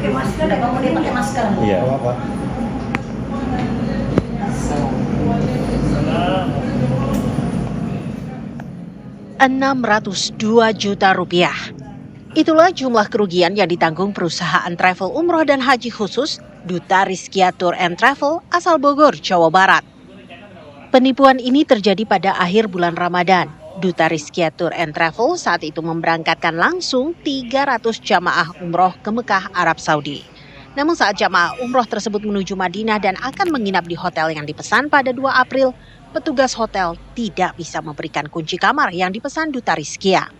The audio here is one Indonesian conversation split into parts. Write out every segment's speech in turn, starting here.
pakai masker, dan kamu dia pakai masker. Iya. 602 juta rupiah. Itulah jumlah kerugian yang ditanggung perusahaan travel umroh dan haji khusus Duta Rizkia Tour and Travel asal Bogor, Jawa Barat. Penipuan ini terjadi pada akhir bulan Ramadan. Duta Rizkia Tour and Travel saat itu memberangkatkan langsung 300 jamaah umroh ke Mekah, Arab Saudi. Namun saat jamaah umroh tersebut menuju Madinah dan akan menginap di hotel yang dipesan pada 2 April, petugas hotel tidak bisa memberikan kunci kamar yang dipesan Duta Rizkia.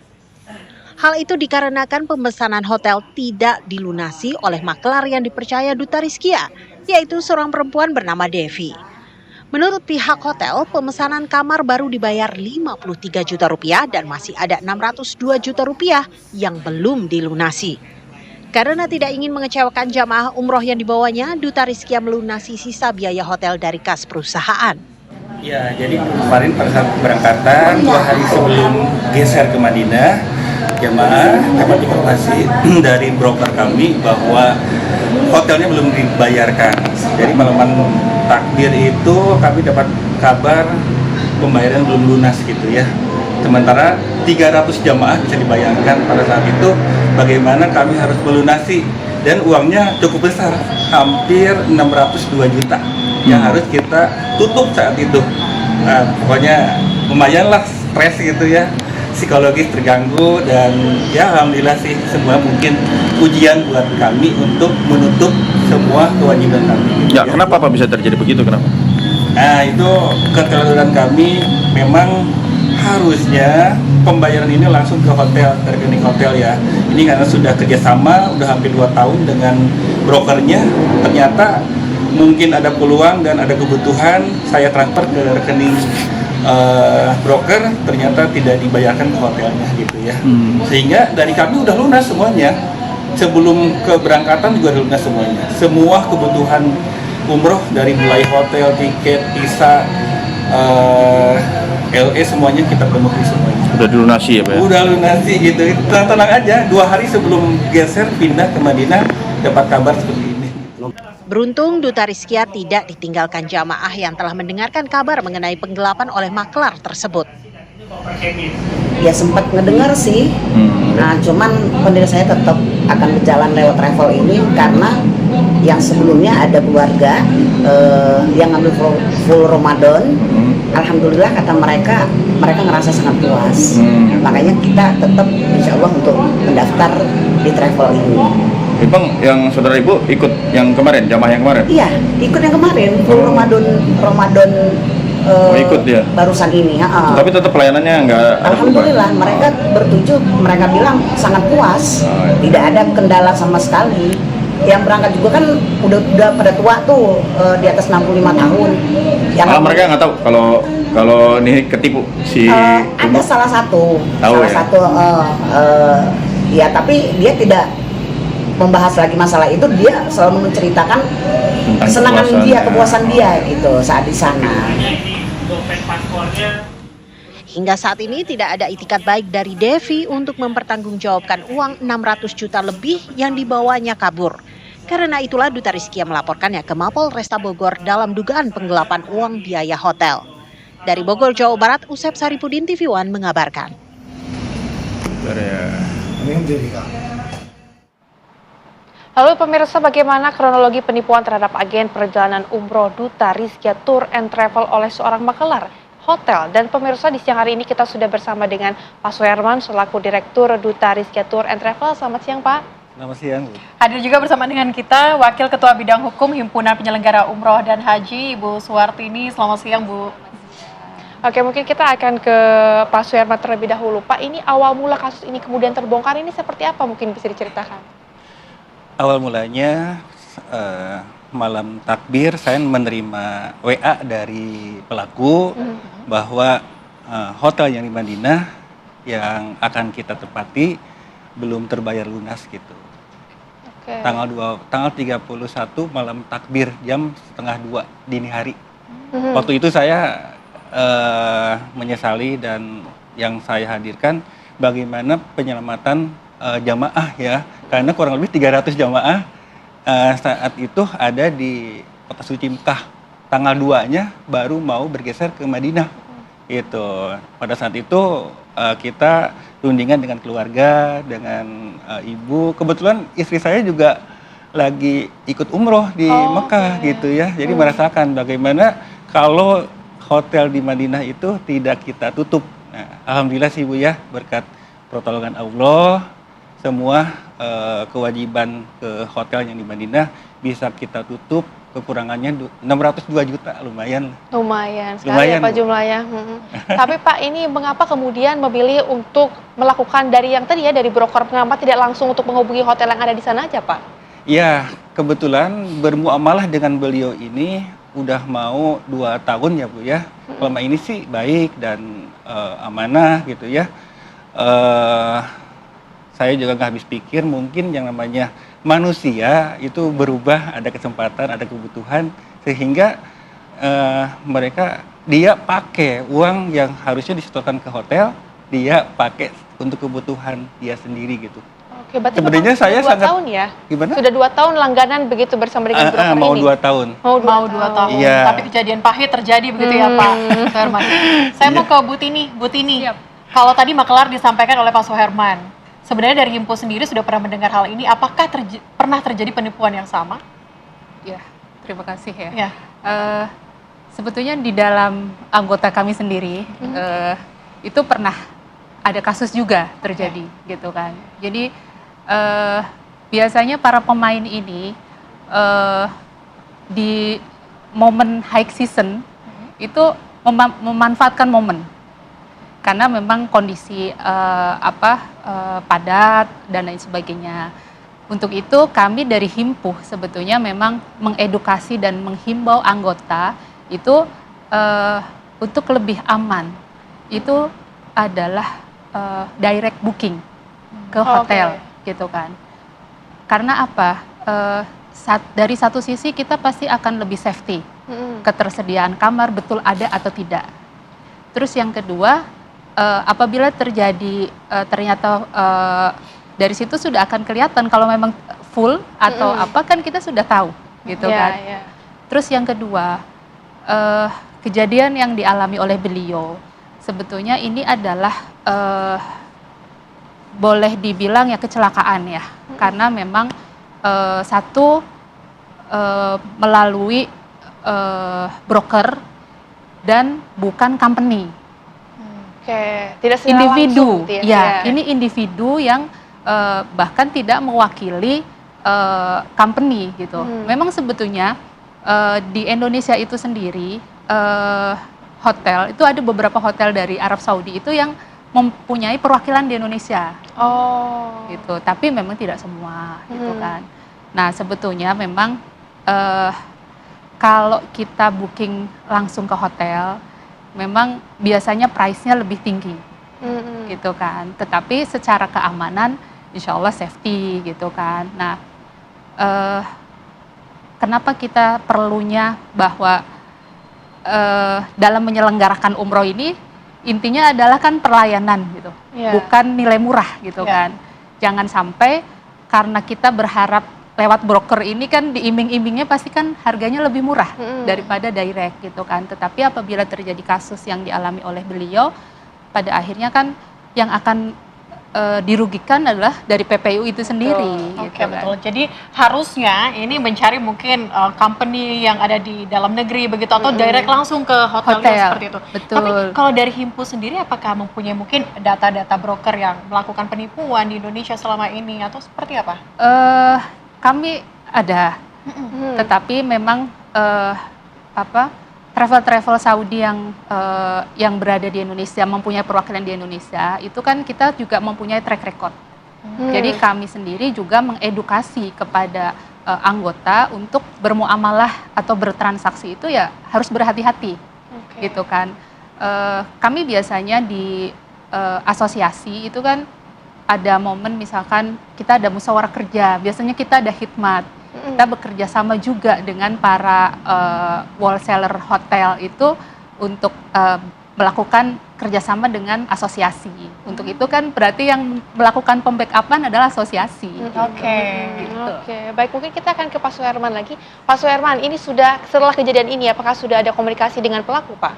Hal itu dikarenakan pemesanan hotel tidak dilunasi oleh maklar yang dipercaya Duta Rizkia, yaitu seorang perempuan bernama Devi. Menurut pihak hotel, pemesanan kamar baru dibayar 53 juta rupiah dan masih ada 602 juta rupiah yang belum dilunasi. Karena tidak ingin mengecewakan jamaah umroh yang dibawanya, Duta Rizkia melunasi sisa biaya hotel dari kas perusahaan. Ya, jadi kemarin pada saat keberangkatan 2 hari sebelum geser ke Madinah, jamaah dapat informasi dari broker kami bahwa hotelnya belum dibayarkan. Jadi malaman takbir itu kami dapat kabar pembayaran belum lunas gitu ya. Sementara 300 jamaah bisa dibayarkan pada saat itu, bagaimana kami harus melunasi dan uangnya cukup besar, hampir 602 juta yang harus kita tutup saat itu. Nah, pokoknya lumayan lah stres gitu ya, psikologis terganggu, dan ya alhamdulillah sih semua mungkin ujian buat kami untuk menutup semua kewajiban kami. Ya, kenapa Pak bisa terjadi begitu, kenapa? Nah, itu kekelelahan kami. Memang harusnya pembayaran ini langsung ke hotel, ke rekening hotel ya. Ini karena sudah kerjasama, udah hampir 2 tahun dengan brokernya. Ternyata mungkin ada peluang dan ada kebutuhan, saya transfer ke rekening broker, ternyata tidak dibayarkan ke hotelnya gitu ya. Sehingga dari kami udah lunas semuanya. Sebelum keberangkatan juga lunas semuanya. Semua kebutuhan umroh dari mulai hotel, tiket, visa, LE semuanya kita penuhi semuanya. Udah dilunasi ya Pak? Udah lunasi gitu. Tenang aja, 2 hari sebelum geser pindah ke Madinah dapat kabar seperti ini. Beruntung Duta Rizkia tidak ditinggalkan jamaah yang telah mendengarkan kabar mengenai penggelapan oleh maklar tersebut. Ya sempat ngedengar sih. Nah, cuman pendiri saya tetap akan berjalan lewat travel ini karena yang sebelumnya ada keluarga yang ngambil full Ramadan. Alhamdulillah kata mereka ngerasa sangat puas. Makanya kita tetap insya Allah untuk mendaftar di travel ini. Bang, yang saudara ibu ikut yang kemarin, jamaah yang kemarin? Iya, ikut yang kemarin full Ramadan ikut dia? Barusan ini. Tapi tetap pelayanannya nggak ada. Alhamdulillah mereka bertujuh, mereka bilang sangat puas, tidak ada kendala sama sekali. Yang berangkat juga kan udah pada tua tuh, di atas 65 tahun. Yang mereka nggak tahu kalau ini ketipu si ada salah satu, ya tapi dia tidak membahas lagi masalah itu, dia selalu menceritakan kesenangan dia, kepuasan dia gitu saat di sana. Hingga saat ini tidak ada itikat baik dari Devi untuk mempertanggungjawabkan uang 600 juta lebih yang dibawanya kabur. Karena itulah Duta Rizkia melaporkannya ke Mapol Resta Bogor dalam dugaan penggelapan uang biaya hotel. Dari Bogor, Jawa Barat, Usep Saripudin, TV One mengabarkan. Lalu pemirsa, bagaimana kronologi penipuan terhadap agen perjalanan umroh Duta Rizkia Tour and Travel oleh seorang maklar hotel? Dan pemirsa, di siang hari ini kita sudah bersama dengan Pak Soerman selaku Direktur Duta Rizkia Tour and Travel. Selamat siang Pak. Selamat siang. Hadir juga bersama dengan kita Wakil Ketua Bidang Hukum Himpunan Penyelenggara Umroh dan Haji, Ibu Suwartini. Selamat siang Bu. Oke, mungkin kita akan ke Pak Soerman terlebih dahulu. Pak, ini awal mula kasus ini kemudian terbongkar ini seperti apa, mungkin bisa diceritakan? Awal mulanya malam takbir saya menerima WA dari pelaku bahwa hotel yang di Madinah yang akan kita tempati belum terbayar lunas gitu. Okay. Tanggal 31 malam takbir jam 1:30 dini hari. Waktu itu saya menyesali, dan yang saya hadirkan bagaimana penyelamatan jamaah ya, karena kurang lebih 300 jamaah saat itu ada di Kota Suci Mekah. Tanggal 2-nya baru mau bergeser ke Madinah. Itu pada saat itu kita rundingan dengan keluarga, dengan ibu. Kebetulan istri saya juga lagi ikut umroh di Mekah gitu ya. Jadi merasakan bagaimana kalau hotel di Madinah itu tidak kita tutup. Nah, alhamdulillah sih Bu ya, berkat pertolongan Allah, semua kewajiban ke hotel yang di Madinah bisa kita tutup. Kekurangannya 602 juta, lumayan. Lumayan sekali ya Pak jumlahnya. Tapi Pak, ini mengapa kemudian memilih untuk melakukan dari yang tadi ya, dari broker, mengapa tidak langsung untuk menghubungi hotel yang ada di sana aja Pak? Ya, kebetulan bermuamalah dengan beliau ini udah mau 2 tahun ya Bu ya. Selama ini sih baik dan amanah gitu ya. Saya juga nggak habis pikir, mungkin yang namanya manusia itu berubah, ada kesempatan, ada kebutuhan, sehingga dia pakai uang yang harusnya disetorkan ke hotel, dia pakai untuk kebutuhan dia sendiri gitu. Oke, berarti sebenarnya saya sudah 2 sangat tahun ya? Gimana? Sudah 2 tahun langganan begitu bersama dengan broker mau ini? 2 tahun. Mau 2 tahun. Iya. Tapi kejadian pahit terjadi begitu ya Pak Suherman. Saya mau ke Bu Tini. Bu Tini, kalau tadi makelar disampaikan oleh Pak Suherman, sebenarnya dari Himpu sendiri sudah pernah mendengar hal ini. Apakah pernah terjadi penipuan yang sama? Ya, terima kasih ya. Ya. Sebetulnya di dalam anggota kami sendiri itu pernah ada kasus juga terjadi gitu kan. Jadi biasanya para pemain ini di momen high season itu memanfaatkan momen. Karena memang kondisi padat dan lain sebagainya. Untuk itu kami dari Himpuh sebetulnya memang mengedukasi dan menghimbau anggota itu untuk lebih aman. Itu adalah direct booking ke hotel gitu kan. Karena apa? Dari satu sisi kita pasti akan lebih safety. Ketersediaan kamar betul ada atau tidak. Terus yang kedua, apabila terjadi ternyata dari situ sudah akan kelihatan kalau memang full atau apa kan kita sudah tahu gitu kan. Terus yang kedua, kejadian yang dialami oleh beliau sebetulnya ini adalah boleh dibilang ya kecelakaan ya, karena memang satu melalui broker dan bukan company. Oke, tidak secara individu, langsung, ini individu yang bahkan tidak mewakili company gitu. Memang sebetulnya di Indonesia itu sendiri hotel itu ada beberapa hotel dari Arab Saudi itu yang mempunyai perwakilan di Indonesia. Gitu. Tapi memang tidak semua gitu kan. Nah, sebetulnya memang kalau kita booking langsung ke hotel memang biasanya price-nya lebih tinggi, gitu kan. Tetapi secara keamanan, insya Allah safety, gitu kan. Nah, kenapa kita perlunya bahwa dalam menyelenggarakan umroh ini intinya adalah kan perlayanan, gitu, bukan nilai murah, gitu kan. Jangan sampai karena kita berharap lewat broker ini kan diiming-imingnya pasti kan harganya lebih murah daripada direct gitu kan. Tetapi apabila terjadi kasus yang dialami oleh beliau, pada akhirnya kan yang akan dirugikan adalah dari PPU itu sendiri. Oke, gitu betul. kan. Jadi harusnya ini mencari mungkin company yang ada di dalam negeri begitu atau direct langsung ke hotelnya seperti itu. Betul. Tapi kalau dari Himpu sendiri apakah mempunyai mungkin data-data broker yang melakukan penipuan di Indonesia selama ini atau seperti apa? Kami ada, tetapi memang travel Saudi yang berada di Indonesia, mempunyai perwakilan di Indonesia, itu kan kita juga mempunyai track record. Jadi kami sendiri juga mengedukasi kepada anggota untuk bermuamalah atau bertransaksi itu ya harus berhati-hati, gitu kan. Kami biasanya di asosiasi itu kan ada momen misalkan kita ada musyawarah kerja, biasanya kita ada khidmat, kita bekerja sama juga dengan para wholesaler hotel itu untuk melakukan kerjasama dengan asosiasi. Untuk itu kan berarti yang melakukan pembackupan adalah asosiasi. Oke. Oke, baik, mungkin kita akan ke Pak Suherman lagi. Pak Suherman, ini sudah setelah kejadian ini apakah sudah ada komunikasi dengan pelaku, Pak?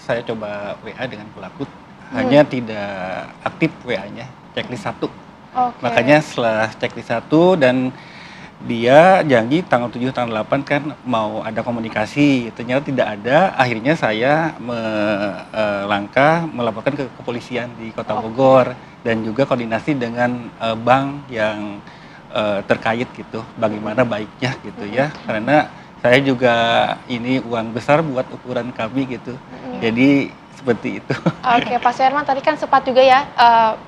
Saya coba WA dengan pelaku, hanya tidak aktif WA-nya, checklist 1. Oke. Makanya setelah checklist 1 dan dia janji tanggal 7, tanggal 8 kan mau ada komunikasi, ternyata tidak ada. Akhirnya saya melangkah melaporkan ke kepolisian di Kota Bogor dan juga koordinasi dengan bank yang terkait gitu, bagaimana baiknya gitu ya, karena saya juga ini uang besar buat ukuran kami gitu, jadi seperti itu. Oke, Pak Suherman tadi kan sempat juga ya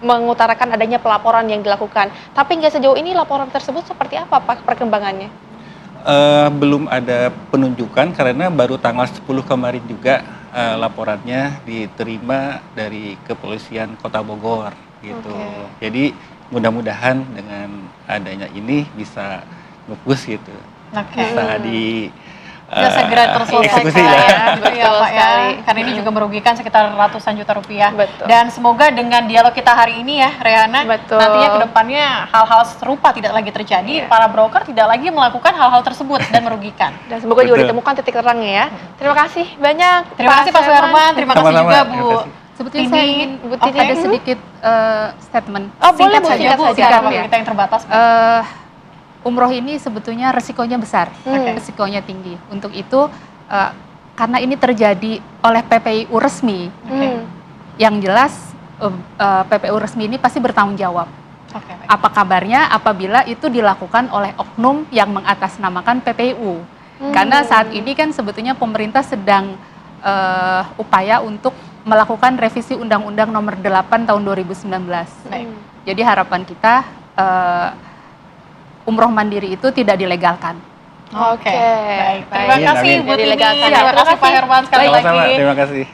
mengutarakan adanya pelaporan yang dilakukan. Tapi nggak sejauh ini laporan tersebut seperti apa Pak perkembangannya? Belum ada penunjukan karena baru tanggal 10 kemarin juga laporannya diterima dari kepolisian Kota Bogor gitu. Oke. Jadi mudah-mudahan dengan adanya ini bisa ngepush gitu. Oke. Bisa di Bisa segera terselesaikan eksekusi ya. lah. Betul ya, Betul Pak ya. sekali. Karena ini juga merugikan sekitar ratusan juta rupiah. Betul. Dan semoga dengan dialog kita hari ini ya, Rehana, Betul. nantinya ke depannya hal-hal serupa tidak lagi terjadi, para broker tidak lagi melakukan hal-hal tersebut dan merugikan. Dan semoga juga Betul. ditemukan titik terangnya ya. Terima kasih banyak. Terima kasih Pak Suherman, terima kasih Sama-sama, juga terima Bu. kasih. Sebetulnya Tini, saya ingin Bu Tini. ada sedikit statement. Oh, boleh, Singkat Bu, saja singkat Bu, saja. karena waktu Ya. kita yang terbatas. Bu. Umroh ini sebetulnya resikonya besar, resikonya tinggi. Untuk itu, karena ini terjadi oleh PPIU resmi, yang jelas PPIU resmi ini pasti bertanggung jawab. Oke, baik. Apa kabarnya apabila itu dilakukan oleh oknum yang mengatasnamakan PPIU? Karena saat ini kan sebetulnya pemerintah sedang upaya untuk melakukan revisi Undang-Undang Nomor 8 Tahun 2019. Baik. Jadi harapan kita umroh mandiri itu tidak dilegalkan. Oke, baik. Baik. Terima Amin, kasih amin. Bu Tini, Dilegalkan. terima kasih Pak Herman sekali Sama-sama, lagi. terima kasih.